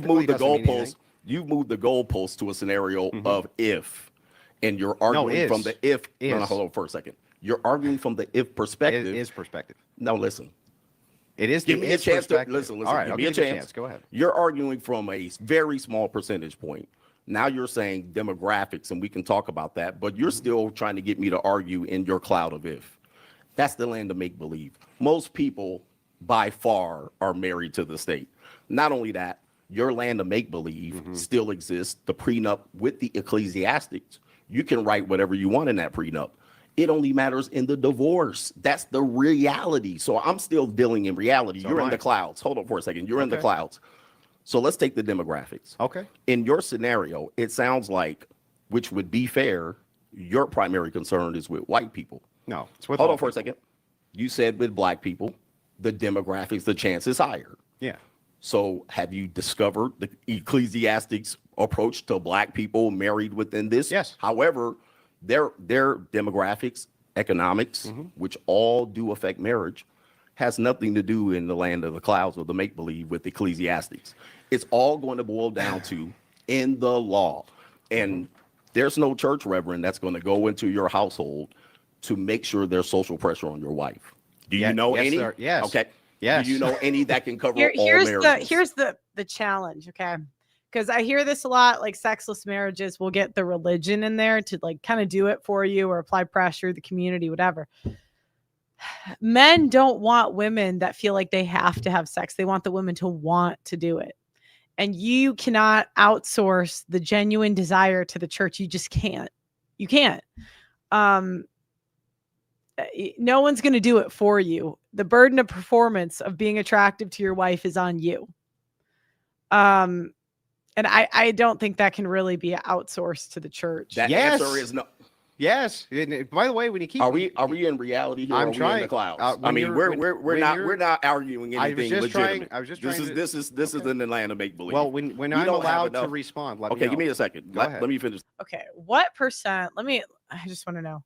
moved the goalpost. You've moved the goalpost to a scenario of if, and you're arguing from the if. No, hold on for a second. You're arguing from the if perspective. It is perspective. No, listen. It is. Give me a chance to listen. All right, give me a chance. Go ahead. You're arguing from a very small percentage point. Now you're saying demographics, and we can talk about that, but you're still trying to get me to argue in your cloud of if. That's the land of make believe. Most people, by far, are married to the state. Not only that, your land of make believe still exists. The prenup with the ecclesiastics, you can write whatever you want in that prenup. It only matters in the divorce. That's the reality. So I'm still dealing in reality. You're in the clouds. Hold on for a second. You're in the clouds. So let's take the demographics. Okay. In your scenario, it sounds like, which would be fair, your primary concern is with white people. No. It's with Hold on for a second. You said with black people, the demographics, the chance is higher. Yeah. So have you discovered the ecclesiastics approach to black people married within this? Yes. However, their demographics, economics, which all do affect marriage, has nothing to do in the land of the clouds or the make-believe with ecclesiastics. It's all going to boil down to in the law. And there's no church reverend that's going to go into your household to make sure there's social pressure on your wife. Do you know any? Sir. Yes. Okay. Yes. Do you know any that can cover all here's marriages? Here's the challenge, okay? Because I hear this a lot, like sexless marriages will get the religion in there to like kind of do it for you or apply pressure, the community, whatever. Men don't want women that feel like they have to have sex. They want the women to want to do it. And you cannot outsource the genuine desire to the church. You just can't. You can't. No one's going to do it for you. The burden of performance of being attractive to your wife is on you. And I don't think that can really be outsourced to the church. That answer is no. Yes. By the way, when you keep are we in reality here? I'm or trying. We in the clouds? I mean, we're not arguing anything legitimate. I was just trying. This is in the land of make believe. Well, when I'm allowed to respond, let me know. Give me a second. Let me finish. Okay, what percent? I just want to know.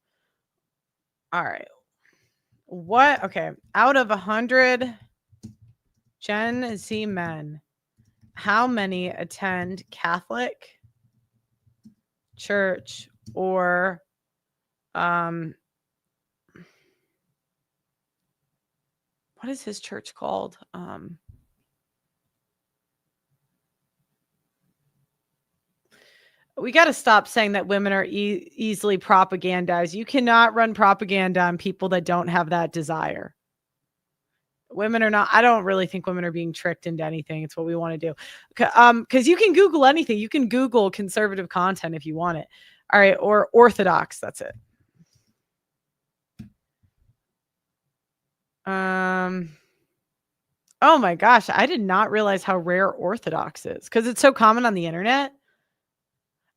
All right, out of 100 Gen Z men, how many attend Catholic church or what is his church called? We got to stop saying that women are easily propagandized. You cannot run propaganda on people that don't have that desire. Women are not, I don't really think women are being tricked into anything. It's what we want to do. Because you can Google anything. You can Google conservative content if you want it. All right. Or Orthodox. That's it. Oh my gosh. I did not realize how rare Orthodox is because it's so common on the internet.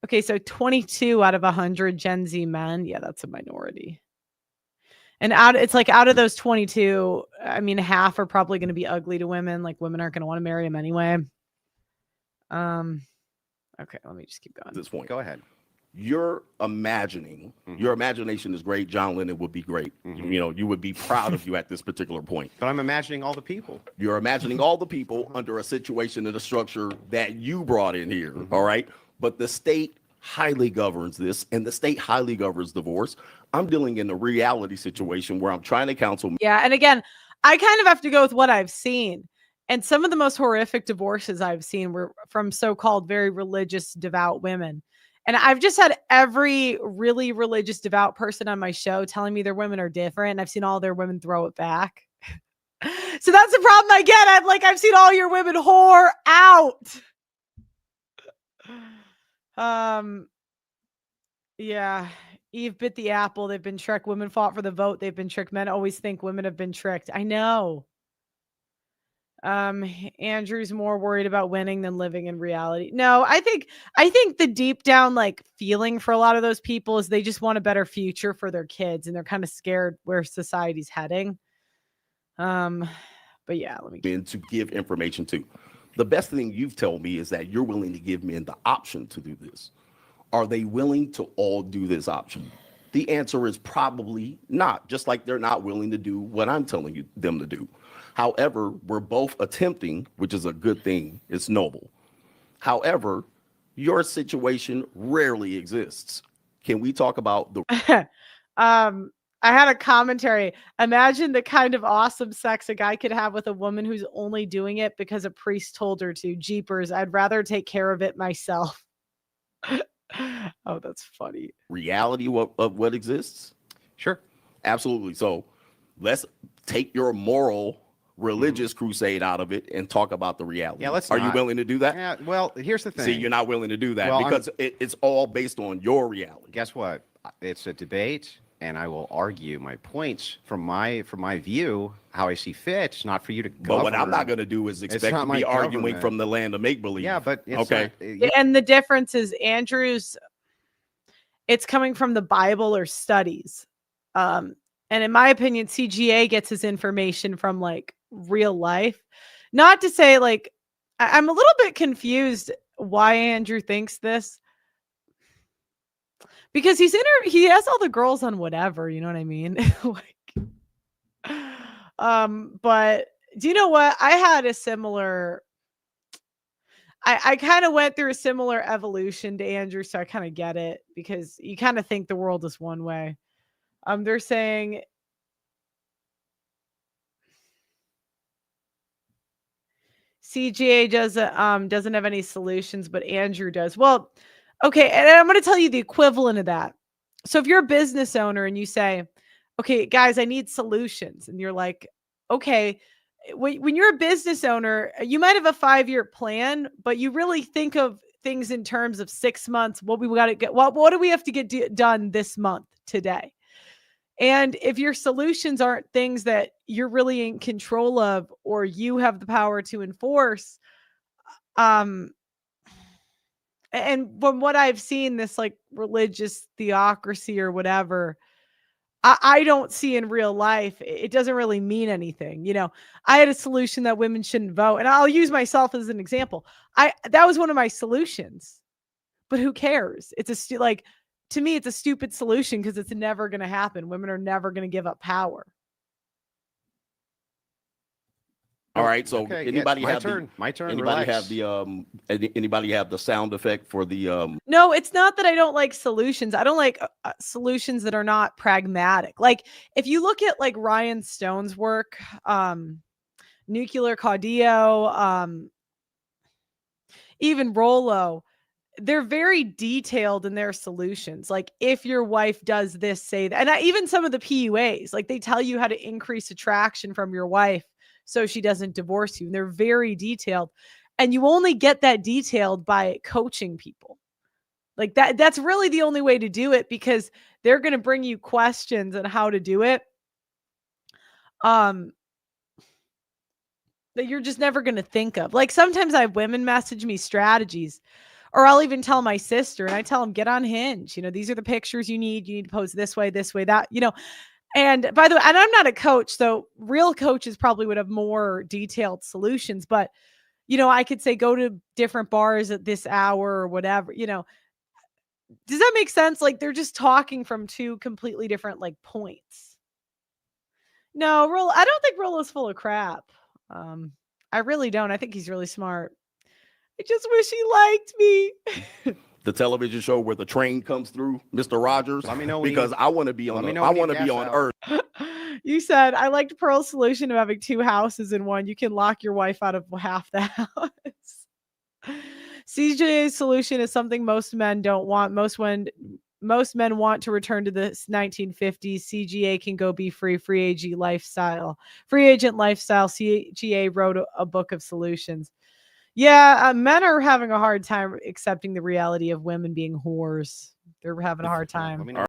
Okay. So 22 out of 100 Gen Z men. Yeah, that's a minority. And it's like out of those 22, I mean, half are probably going to be ugly to women. Like women aren't going to want to marry them anyway. Okay, let me just keep going. At this point, go ahead. You're imagining. Your imagination is great. John Lennon would be great. You know, you would be proud of you at this particular point. But I'm imagining all the people. You're imagining all the people under a situation and a structure that you brought in here. All right, but the state highly governs this, and the state highly governs divorce. I'm dealing in a reality situation where I'm trying to counsel. Yeah. And again, I kind of have to go with what I've seen. And some of the most horrific divorces I've seen were from so-called very religious, devout women. And I've just had every really religious, devout person on my show telling me their women are different. And I've seen all their women throw it back. So that's the problem I get. I've seen all your women whore out. Yeah. Eve bit the apple. They've been tricked. Women fought for the vote. They've been tricked. Men always think women have been tricked. I know. Andrew's more worried about winning than living in reality. No, I think the deep down like feeling for a lot of those people is they just want a better future for their kids and they're kind of scared where society's heading. But yeah, let me to give information to. The best thing you've told me is that you're willing to give men the option to do this. Are they willing to all do this option? The answer is probably not, just like they're not willing to do what I'm telling them to do. However, we're both attempting, which is a good thing. It's noble. However, your situation rarely exists. Can we talk about the I had a commentary. Imagine the kind of awesome sex a guy could have with a woman who's only doing it because a priest told her to. Jeepers, I'd rather take care of it myself. Oh, that's funny. reality of what exists? Sure. Absolutely. So let's take your moral religious crusade out of it and talk about the reality. Yeah, let's Are you not. willing to do that? Yeah. Well, here's the thing. See, you're not willing to do that Well, because it's all based on your reality. Guess what? It's a debate, and I will argue my points from my view, how I see fit. It's not for you to But what I'm govern. not going to do is expect not to my be arguing government. from the land of make believe. Yeah, but it's okay. not, And the difference is Andrew's, it's coming from the Bible or studies. And in my opinion, CGA gets his information from like real life. Not to say like, I'm a little bit confused why Andrew thinks this. Because he has all the girls on whatever, you know what I mean? Like, but do you know what? I had a similar, I kind of went through a similar evolution to Andrew, so I kind of get it because you kind of think the world is one way. They're saying CGA doesn't have any solutions, but Andrew does. Well, okay, and I'm going to tell you the equivalent of that. So if you're a business owner and you say, "Okay, guys, I need solutions," and you're like, "Okay." When you're a business owner, you might have a 5-year plan, but you really think of things in terms of 6 months. What we got to get, what do we have to get done this month today? And if your solutions aren't things that you're really in control of or you have the power to enforce, and from what I've seen, this like religious theocracy or whatever, I don't see in real life, it doesn't really mean anything. You know, I had a solution that women shouldn't vote, and I'll use myself as an example. That was one of my solutions, but who cares? It's like, to me, it's a stupid solution because it's never going to happen. Women are never going to give up power. All right. So Okay, anybody my have turn. My turn. Anybody Relax. have the anybody have the sound effect for the No, it's not that I don't like solutions. I don't like solutions that are not pragmatic. Like if you look at like Ryan Stone's work, Nuclear Caudillo, even Rollo, they're very detailed in their solutions. Like if your wife does this, say that. And even some of the PUAs, like they tell you how to increase attraction from your wife so she doesn't divorce you. And they're very detailed. And you only get that detailed by coaching people. Like that's really the only way to do it because they're going to bring you questions on how to do it. That you're just never going to think of. Like sometimes I have women message me strategies, or I'll even tell my sister and I tell them, get on Hinge. You know, these are the pictures you need. You need to pose this way, that, you know. And by the way, and I'm not a coach, so real coaches probably would have more detailed solutions, but you know, I could say go to different bars at this hour or whatever, you know. Does that make sense? Like they're just talking from two completely different like points. No, I don't think Rollo's full of crap. I really don't. I think he's really smart. I just wish he liked me. the television show where the train comes through, Mr. Rogers? Let me know when because I want to be on let me the, know I when you want to be gas on out. Earth. You said I liked Pearl's solution of having 2 houses in one. You can lock your wife out of half the house. CJ's solution is something most men don't want. Most men want to return to the 1950s. CGA can go be free agent lifestyle. CGA wrote a book of solutions. Yeah, men are having a hard time accepting the reality of women being whores. They're having a hard time. Let me know.